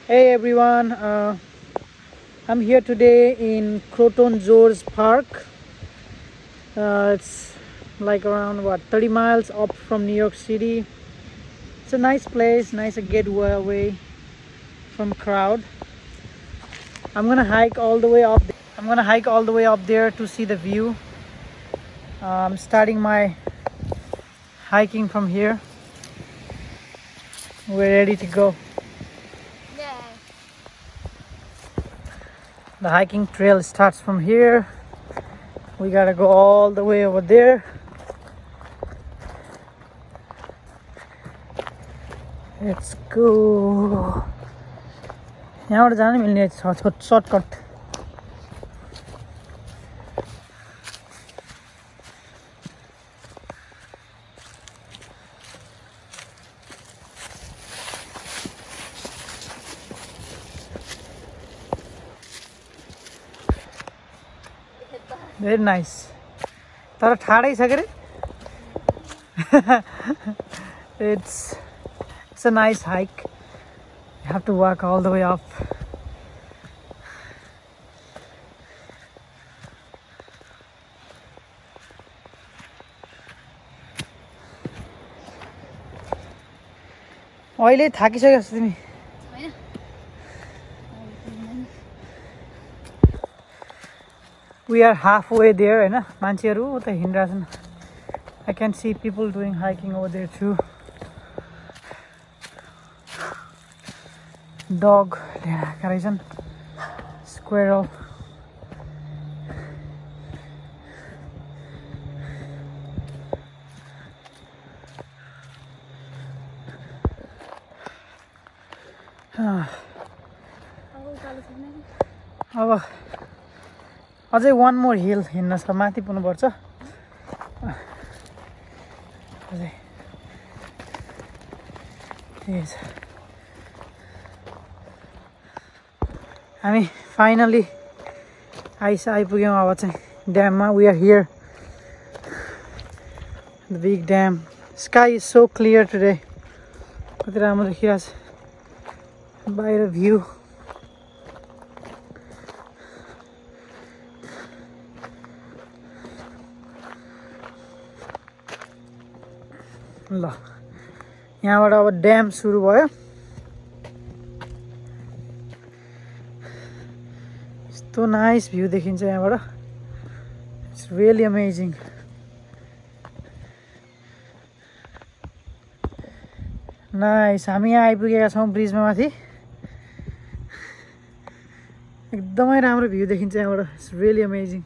Hey everyone, I'm here today in Croton George Park. It's like around 30 miles up from New York City. It's a nice place, nice a getaway away from crowd. I'm gonna hike all the way up. I'm gonna hike all the way up there to see the view. I'm starting my hiking from here. We're ready to go. Yeah. The hiking trail starts from here. We gotta go all the way over there. Let's go. यहाँबाट जान मिल्ने shortcut. Very nice. तर ठाडै छ के रे? It's a nice hike. You have to walk all the way up. अहिले थाकिसक्यो तिमी. We are halfway there, हैन? मान्छेहरु उता हिँडिरहेछन्. I can see people doing hiking over there too. Dog, yeah, squirrel. अब अझै one more hill हिँड्न छ, माथि पुग्नु पर्छ. अझै yes. हामी finally आइपुग्यौं अब चाहिँ ड्याममा. We are here. The big dam. Sky is so clear today. कति राम्रो देखिरहेछ बाहिर भ्यू. ल यहाँबाट अब ड्याम सुरु भयो. यस्तो नाइस भ्यू देखिन्छ यहाँबाट. It's really amazing. नाइस. हामी यहाँ आइपुगेका छौँ ब्रिजमा माथि. एकदमै राम्रो भ्यू देखिन्छ यहाँबाट. It's really amazing.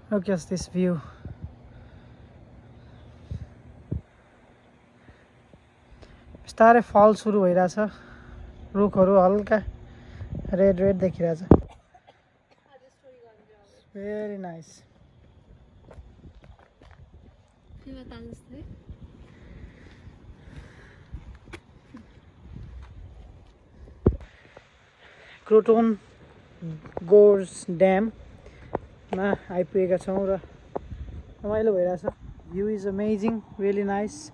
Look at this view. बिस्तारै फल सुरु भइरहेछ. रुखहरू हल्का red देखिरहेछ. Very nice. Croton Gorge Dam मा आइपुगेका छौँ र रमाइलो भइरहेछ. View is amazing. Really nice.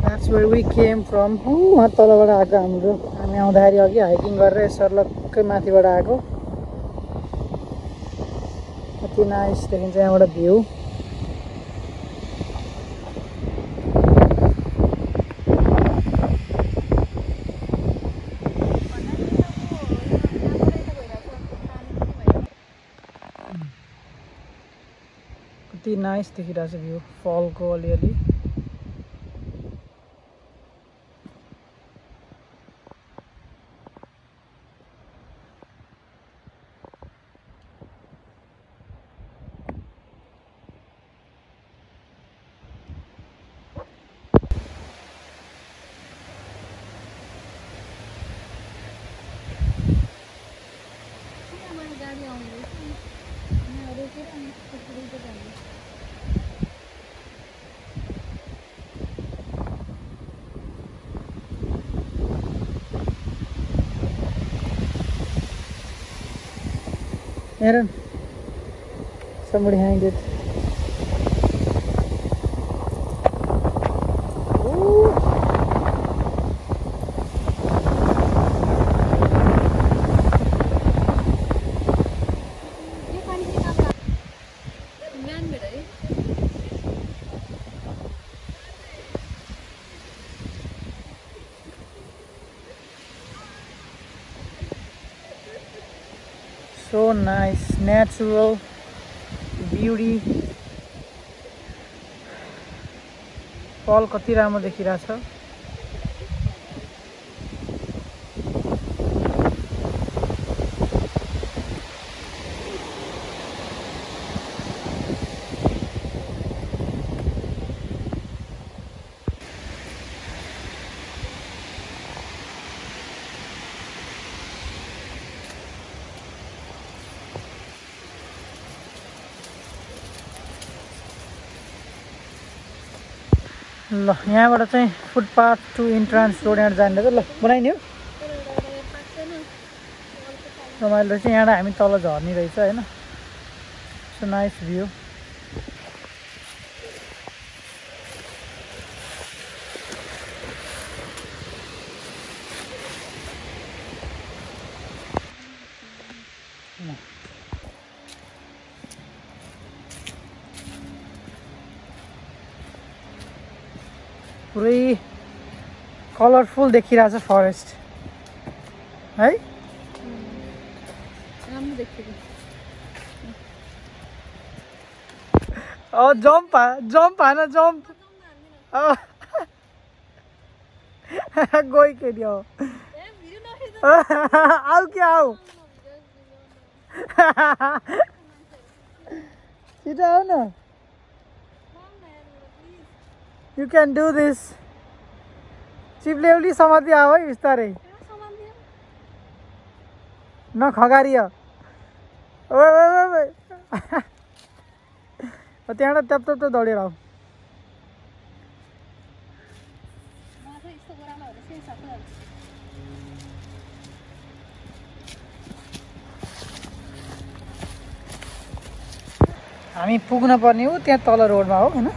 That's where we came from. वहाँ तलबाट आएको हाम्रो. हामी आउँदाखेरि अघि हाइकिङ गरेर सर्लक्कै माथिबाट आएको. कति नाइस देखिन्छ यहाँबाट भ्यू. कति नाइस देखिरहेछ भ्यू. फलको अलिअलि. गाडी आउँदैछ यहाँ रोकेर अनि त्यसरी जाने Aaron, somebody hanged it. Ooh. यो पानी चाहिँ कहाँ म्यानमेड है So nice, natural beauty. फल कति राम्रो देखिरहेछ ल यहाँबाट चाहिँ फुटपाथ टु इन्ट्रान्स रोड यहाँ जाने ल बनाइदियो रमाइलो चाहिँ यहाँबाट हामी तल झर्ने रहेछ होइन सो नाइस भ्यू पुरै कलरफुल देखिरहेछ फरेस्ट है राम्रो देखिएको जम्प हान जम्प गई के दियो आऊ क्या आऊ छिटो आऊ न You can do this. Chiple एउटी समाति आऊ है बिस्तारै नखगारियो ओए त्यहाँबाट ट्याप ट्याप दौडेर आऊ हामी पुग्न पर्ने हो त्यहाँ तल रोडमा हो हैन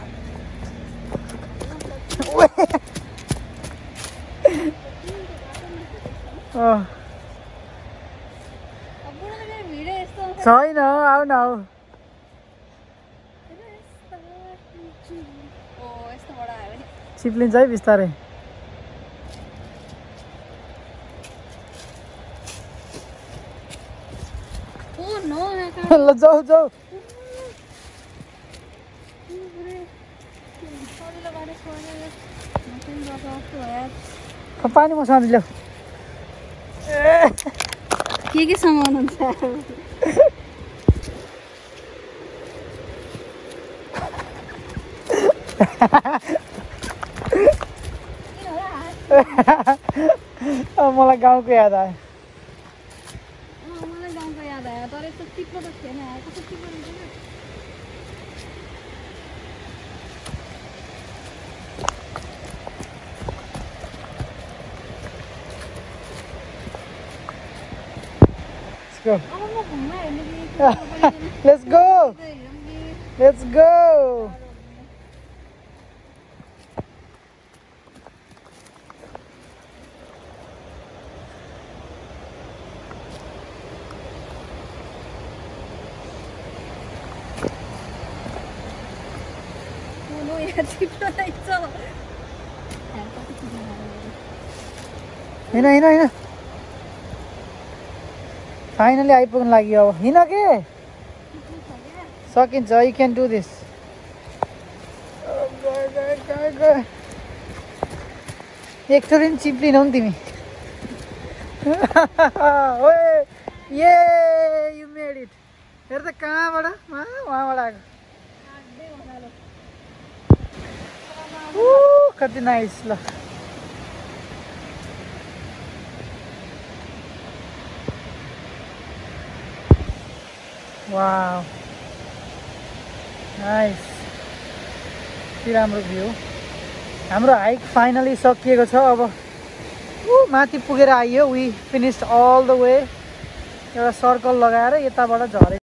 छैन आऊ न आऊ चिप्लिन्छ है बिस्तारै ल जाऊ जाऊ पानी मसँग ल्याऊ के सामान हुन्छ मलाई गाउँको याद आयो मलाई गाउँको याद आयो तर यस्तो चिप्लो त थिएन कस्तो चिप्लो हुन्छ Go. Let's go. Let's go. हिँड फाइनली आइपुग्न लाग्यो अब हिँड के सकिन्छ यु क्यान डु दिस एकचोटि पनि चिप्लिनौ नि तिमी ओए ये यु मेड इट हेर त कहाँबाट वहाँबाट आएको कति नाइस ल वाउ नाइस के राम्रो भ्यू हाम्रो हाइक फाइनली सकिएको छ अब माथि पुगेर आइयो we finished all the way एउटा सर्कल लगाएर यताबाट झरे